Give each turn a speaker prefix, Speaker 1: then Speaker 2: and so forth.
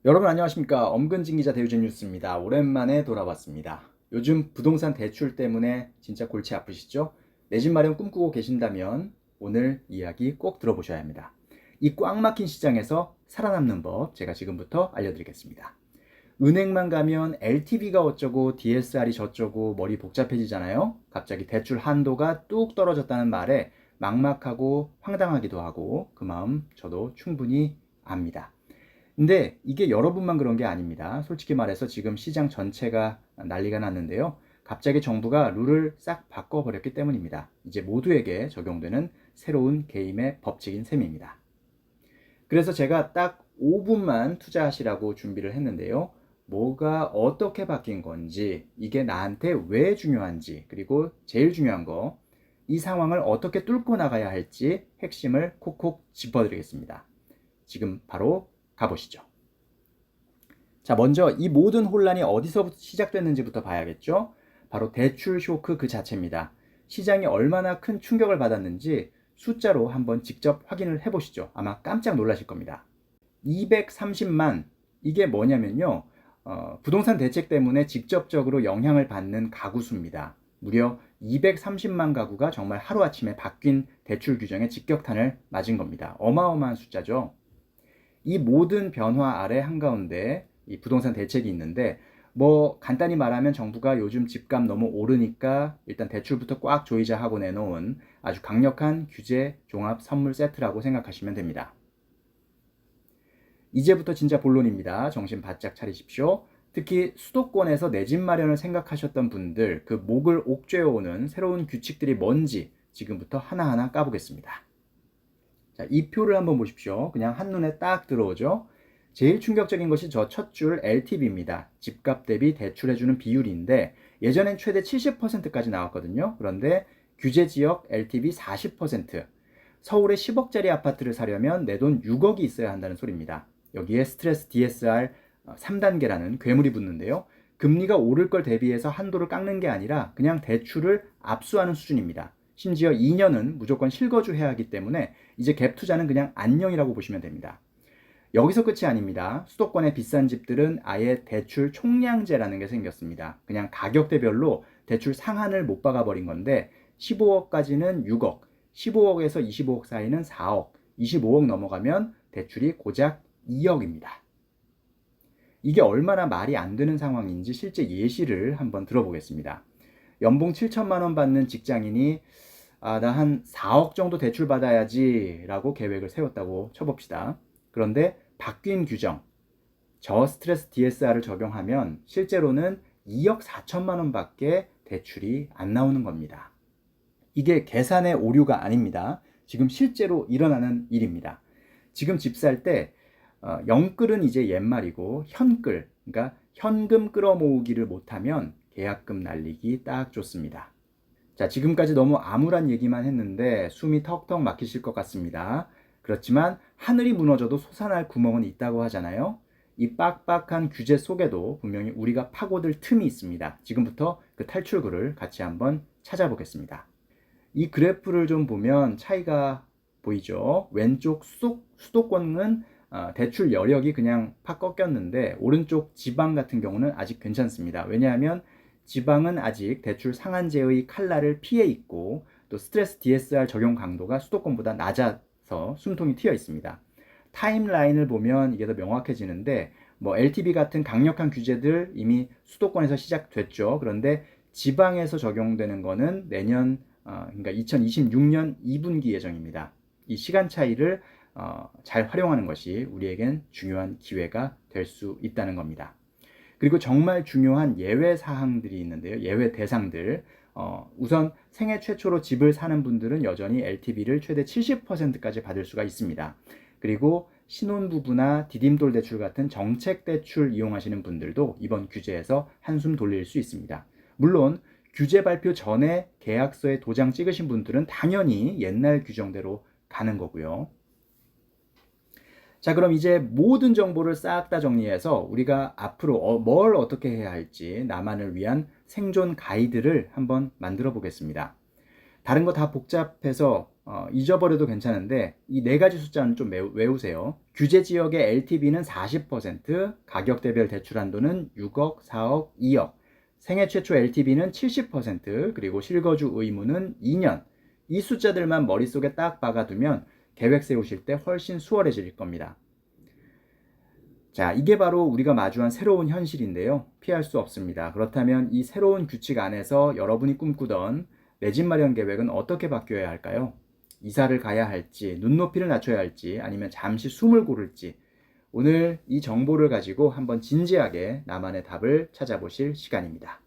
Speaker 1: 여러분 안녕하십니까. 엄근진 기자 대유진 뉴스입니다. 오랜만에 돌아왔습니다. 요즘 부동산 대출 때문에 진짜 골치 아프시죠? 내 집 마련 꿈꾸고 계신다면 오늘 이야기 꼭 들어보셔야 합니다. 이 꽉 막힌 시장에서 살아남는 법 제가 지금부터 알려드리겠습니다. 은행만 가면 LTV가 어쩌고 DSR이 저쩌고 머리 복잡해지잖아요. 갑자기 대출 한도가 뚝 떨어졌다는 말에 막막하고 황당하기도 하고 그 마음 저도 충분히 압니다. 근데 이게 여러분만 그런 게 아닙니다. 솔직히 말해서 지금 시장 전체가 난리가 났는데요. 갑자기 정부가 룰을 싹 바꿔버렸기 때문입니다. 이제 모두에게 적용되는 새로운 게임의 법칙인 셈입니다. 그래서 제가 딱 5분만 투자하시라고 준비를 했는데요. 뭐가 어떻게 바뀐 건지, 이게 나한테 왜 중요한지, 그리고 제일 중요한 거, 이 상황을 어떻게 뚫고 나가야 할지 핵심을 콕콕 짚어드리겠습니다. 지금 바로 가보시죠. 자, 먼저 이 모든 혼란이 어디서부터 시작됐는지부터 봐야겠죠. 바로 대출 쇼크 그 자체입니다. 시장이 얼마나 큰 충격을 받았는지 숫자로 한번 직접 확인을 해보시죠. 아마 깜짝 놀라실 겁니다. 230만, 이게 뭐냐면요. 부동산 대책 때문에 직접적으로 영향을 받는 가구 수입니다. 무려 230만 가구가 정말 하루아침에 바뀐 대출 규정에 직격탄을 맞은 겁니다. 어마어마한 숫자죠. 이 모든 변화 아래 한가운데 이 부동산 대책이 있는데, 뭐 간단히 말하면 정부가 요즘 집값 너무 오르니까 일단 대출부터 꽉 조이자 하고 내놓은 아주 강력한 규제 종합 선물 세트라고 생각하시면 됩니다. 이제부터 진짜 본론입니다. 정신 바짝 차리십시오. 특히 수도권에서 내 집 마련을 생각하셨던 분들, 그 목을 옥죄어오는 새로운 규칙들이 뭔지 지금부터 하나하나 까보겠습니다. 자, 이 표를 한번 보십시오. 그냥 한눈에 딱 들어오죠. 제일 충격적인 것이 저 첫 줄 LTV입니다. 집값 대비 대출해주는 비율인데 예전엔 최대 70%까지 나왔거든요. 그런데 규제 지역 LTV 40%, 서울에 10억짜리 아파트를 사려면 내 돈 6억이 있어야 한다는 소리입니다. 여기에 스트레스 DSR 3단계라는 괴물이 붙는데요. 금리가 오를 걸 대비해서 한도를 깎는 게 아니라 그냥 대출을 압수하는 수준입니다. 심지어 2년은 무조건 실거주해야 하기 때문에 이제 갭 투자는 그냥 안녕이라고 보시면 됩니다. 여기서 끝이 아닙니다. 수도권의 비싼 집들은 아예 대출 총량제라는 게 생겼습니다. 그냥 가격대별로 대출 상한을 못 박아버린 건데 15억까지는 6억, 15억에서 25억 사이는 4억, 25억 넘어가면 대출이 고작 2억입니다. 이게 얼마나 말이 안 되는 상황인지 실제 예시를 한번 들어보겠습니다. 연봉 7천만 원 받는 직장인이 나 한 4억 정도 대출 받아야지 라고 계획을 세웠다고 쳐봅시다. 그런데 바뀐 규정, 저 스트레스 DSR을 적용하면 실제로는 2억 4천만 원밖에 대출이 안 나오는 겁니다. 이게 계산의 오류가 아닙니다. 지금 실제로 일어나는 일입니다. 지금 집 살 때 영끌은 이제 옛말이고 현끌, 그러니까 현금 끌어모으기를 못하면 계약금 날리기 딱 좋습니다. 자, 지금까지 너무 암울한 얘기만 했는데 숨이 턱턱 막히실 것 같습니다. 그렇지만 하늘이 무너져도 솟아날 구멍은 있다고 하잖아요. 이 빡빡한 규제 속에도 분명히 우리가 파고들 틈이 있습니다. 지금부터 그 탈출구를 같이 한번 찾아보겠습니다. 이 그래프를 좀 보면 차이가 보이죠. 왼쪽 수도권은 대출 여력이 그냥 팍 꺾였는데 오른쪽 지방 같은 경우는 아직 괜찮습니다. 왜냐하면 지방은 아직 대출 상한제의 칼날을 피해 있고 또 스트레스 DSR 적용 강도가 수도권보다 낮아서 숨통이 트여 있습니다. 타임라인을 보면 이게 더 명확해지는데 뭐 LTV 같은 강력한 규제들 이미 수도권에서 시작됐죠. 그런데 지방에서 적용되는 거는 내년 그러니까 2026년 2분기 예정입니다. 이 시간 차이를 잘 활용하는 것이 우리에겐 중요한 기회가 될 수 있다는 겁니다. 그리고 정말 중요한 예외 사항들이 있는데요. 예외 대상들. 우선 생애 최초로 집을 사는 분들은 여전히 LTV를 최대 70%까지 받을 수가 있습니다. 그리고 신혼부부나 디딤돌 대출 같은 정책 대출 이용하시는 분들도 이번 규제에서 한숨 돌릴 수 있습니다. 물론 규제 발표 전에 계약서에 도장 찍으신 분들은 당연히 옛날 규정대로 가는 거고요. 자, 그럼 이제 모든 정보를 싹 다 정리해서 우리가 앞으로 뭘 어떻게 해야 할지 나만을 위한 생존 가이드를 한번 만들어 보겠습니다. 다른 거 다 복잡해서 잊어버려도 괜찮은데 이 네 가지 숫자는 좀 외우세요. 규제 지역의 LTV는 40%, 가격대별 대출 한도는 6억, 4억, 2억, 생애 최초 LTV는 70%, 그리고 실거주 의무는 2년. 이 숫자들만 머릿속에 딱 박아두면 계획 세우실 때 훨씬 수월해질 겁니다. 자, 이게 바로 우리가 마주한 새로운 현실인데요. 피할 수 없습니다. 그렇다면 이 새로운 규칙 안에서 여러분이 꿈꾸던 내 집 마련 계획은 어떻게 바뀌어야 할까요? 이사를 가야 할지, 눈높이를 낮춰야 할지, 아니면 잠시 숨을 고를지, 오늘 이 정보를 가지고 한번 진지하게 나만의 답을 찾아보실 시간입니다.